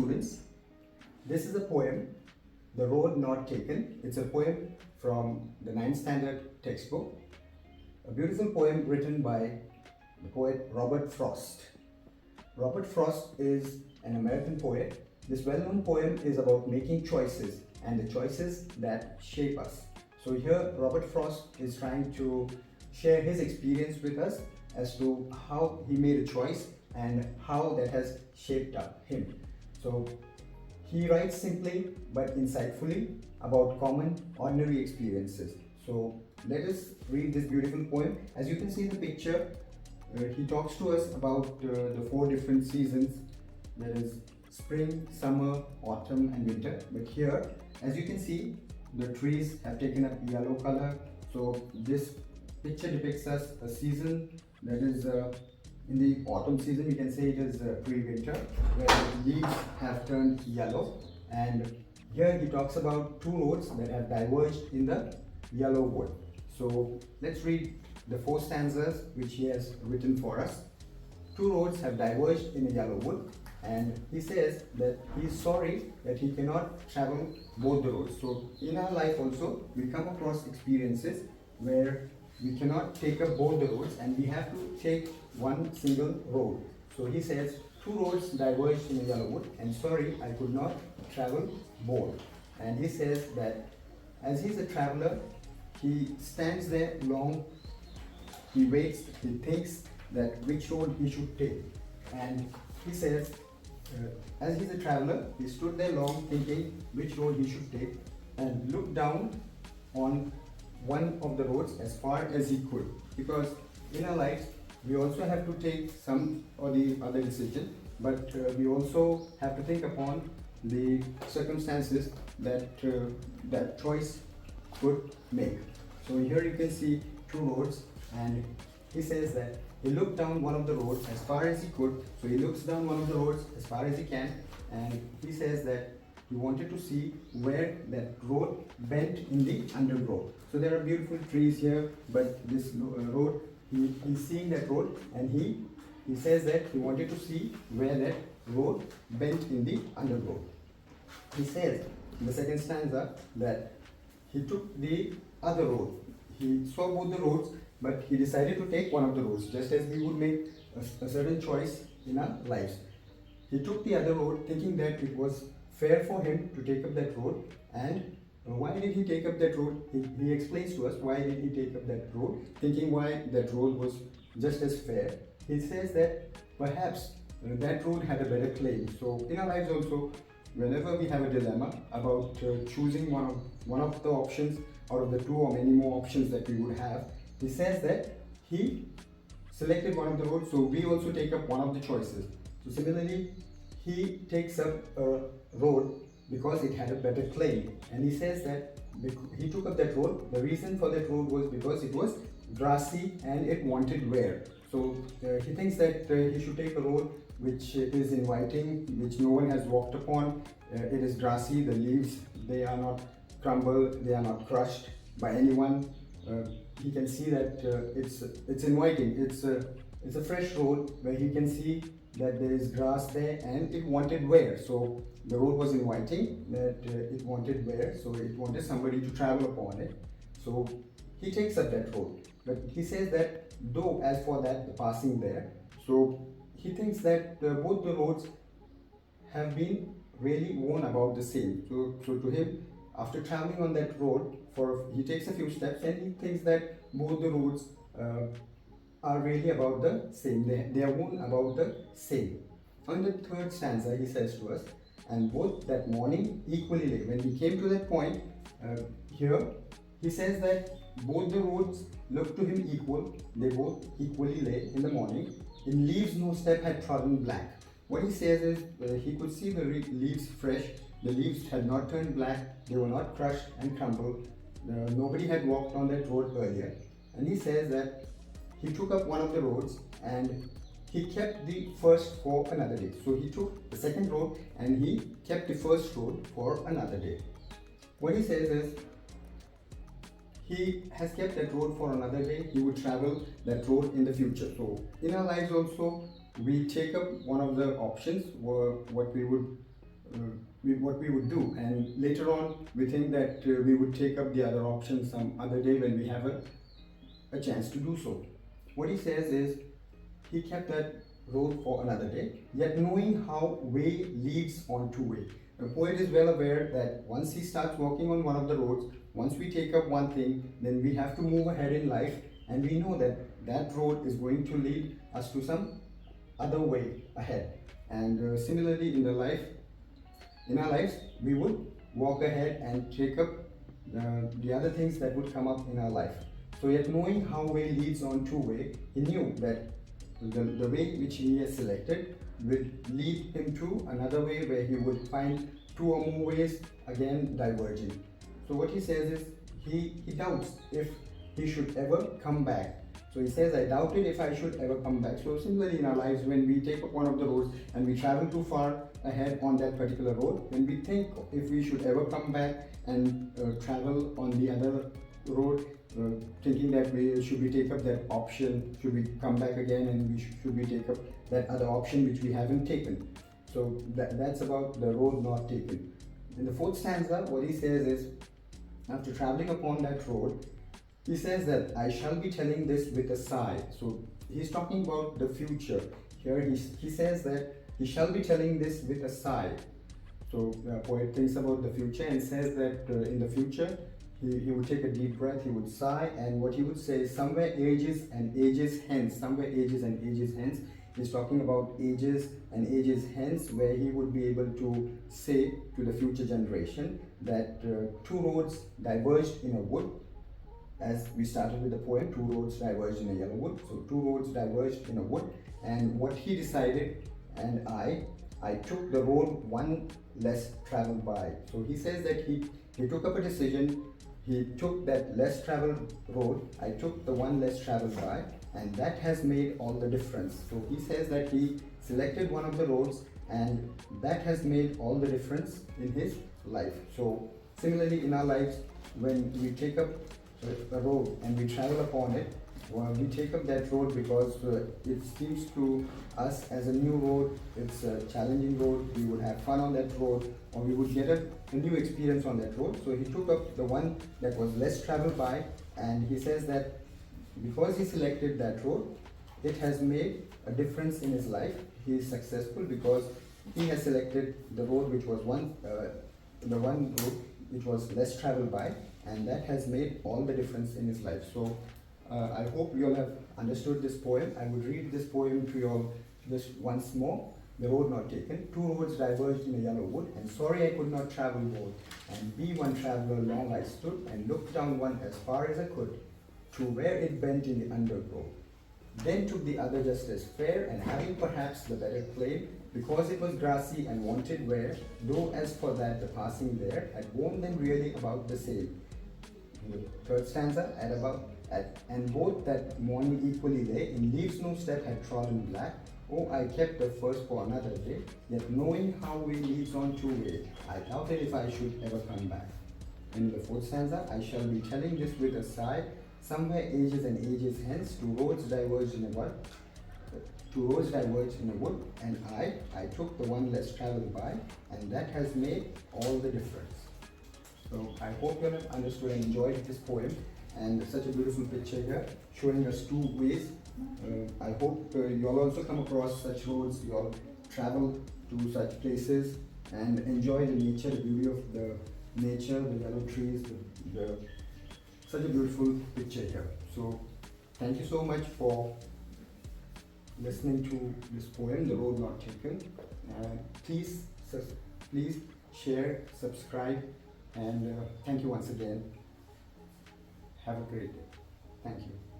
students, this is a poem, The Road Not Taken. It's a poem from the 9th standard textbook. A beautiful poem written by the poet Robert Frost. Robert Frost is an American poet. This well-known poem is about making choices and the choices that shape us. So here Robert Frost is trying to share his experience with us as to how he made a choice and how that has shaped up him. So he writes simply but insightfully about common, ordinary experiences. So let us read this beautiful poem. As you can see in the picture, he talks to us about the 4 different seasons. There is spring, summer, autumn and winter. But here, as you can see, the trees have taken up yellow color. So this picture depicts us a season that is in the autumn season. You can say it is pre-winter, where the leaves have turned yellow. And here he talks about 2 roads that have diverged in the yellow wood. So let's read the 4 stanzas which he has written for us. 2 roads have diverged in a yellow wood, and he says that he is sorry that he cannot travel both the roads. So in our life also we come across experiences where we cannot take up both the roads and we have to take one single road. So he says 2 roads diverged in a yellow wood, and sorry I could not travel both. And he says that as he's a traveler, he stands there long, he waits, he thinks that which road he should take. And he says as he's a traveler, he stood there long thinking which road he should take, and looked down on one of the roads as far as he could, because in our lives we also have to take some or the other decision, but we also have to think upon the circumstances that that choice could make. So here you can see 2 roads, and he says that he looked down one of the roads as far as he could. So he looks down one of the roads as far as he can, and he says that he wanted to see where that road bent in the undergrowth. So there are beautiful trees here, but this road, he's seeing that road, and he says that he wanted to see where that road bent in the undergrowth. He says in the 2nd stanza that he took the other road. He saw both the roads, but he decided to take one of the roads, just as we would make a certain choice in our lives. He took the other road thinking that it was fair for him to take up that road. And why did he take up that road? He explains to us why did he take up that road, thinking why that road was just as fair. He says that perhaps that road had a better claim. So in our lives also, whenever we have a dilemma about choosing one of the options out of the 2 or many more options that we would have, he says that he selected one of the roads, so we also take up one of the choices. So similarly, he takes up a road because it had a better claim, and he says that he took up that road. The reason for that road was because it was grassy and it wanted wear. So he thinks that he should take a road which is inviting, which no one has walked upon. It is grassy, the leaves, they are not crumbled, they are not crushed by anyone. He can see that it's inviting. It's a fresh road where he can see that there is grass there and it wanted wear. So the road was inviting, that it wanted wear, so it wanted somebody to travel upon it. So he takes up that road. But he says that though as for that, the passing there, so he thinks that both the roads have been really worn about the same. So to him, after traveling on that road, he takes a few steps and he thinks that both the roads are really about the same. They are worn about the same. On the 3rd stanza, he says to us, and both that morning equally lay. When he came to that point, here he says that both the roads looked to him equal. They both equally lay in the morning. In leaves no step had trodden black. What he says is he could see the leaves fresh. The leaves had not turned black. They were not crushed and crumbled. Nobody had walked on that road earlier. And he says that he took up one of the roads and he kept the first for another day. So he took the 2nd road and he kept the 1st road for another day. What he says is he has kept that road for another day. He would travel that road in the future. So in our lives also, we take up one of the options, what we would what we would do, and later on we think that we would take up the other option some other day when we have a chance to do so. What he says is he kept that road for another day, yet knowing how way leads on to way. The poet is well aware that once he starts walking on one of the roads, once we take up one thing, then we have to move ahead in life, and we know that that road is going to lead us to some other way ahead. And similarly in our lives, we would walk ahead and take up the other things that would come up in our life. So yet knowing how way leads on to way, he knew that the way which he has selected would lead him to another way where he would find two or more ways again diverging. So what he says is he doubts if he should ever come back. So he says, I doubted if I should ever come back. So similarly in our lives, when we take up one of the roads and we travel too far ahead on that particular road, then we think if we should ever come back and travel on the other road, thinking that should we take up that option, should we come back again, and should we take up that other option which we haven't taken. So that's about the road not taken. In the fourth stanza, what he says is, after traveling upon that road, he says that I shall be telling this with a sigh. So he's talking about the future. Here he says that he shall be telling this with a sigh. So the poet thinks about the future and says that in the future he would take a deep breath, he would sigh, and what he would say is somewhere ages and ages hence, somewhere ages and ages hence. He's talking about ages and ages hence, where he would be able to say to the future generation that two roads diverged in a wood. As we started with the poem, two roads diverged in a yellow wood. So two roads diverged in a wood, and what he decided, and I took the road one less traveled by. So he says that he took up a decision. He took that less traveled road. I took the one less traveled by, and that has made all the difference. So he says that he selected one of the roads, and that has made all the difference in his life. So similarly in our lives, when we take up a road and we travel upon it, well, we take up that road because it seems to us as a new road, it's a challenging road, we would have fun on that road, or we would get a new experience on that road. So he took up the one that was less traveled by, and he says that because he selected that road, it has made a difference in his life. He is successful because he has selected the road which was the one road which was less traveled by, and that has made all the difference in his life. So I hope you all have understood this poem. I would read this poem to you all just once more. The road not taken. Two roads diverged in a yellow wood, and sorry I could not travel both. And be one traveller long I stood, and looked down one as far as I could, to where it bent in the undergrowth. Then took the other just as fair, and having perhaps the better claim, because it was grassy and wanted wear, though as for that the passing there had worn them really about the same. In the third stanza, and both that morning equally lay, in leaves no step had trodden black. Oh, I kept the first for another day, yet knowing how way leads on to way, I doubted if I should ever come back. And in the fourth stanza, I shall be telling this with a sigh, somewhere ages and ages hence, two roads diverged in a wood, and I took the one less traveled by, and that has made all the difference. So I hope you have understood and enjoyed this poem, and such a beautiful picture here showing us two ways. I hope you all also come across such roads, you all travel to such places and enjoy the nature, the beauty of the nature, the yellow trees, such a beautiful picture here. So thank you so much for listening to this poem, The Road Not Taken. Please share, subscribe, and thank you once again. Have a great day. Thank you.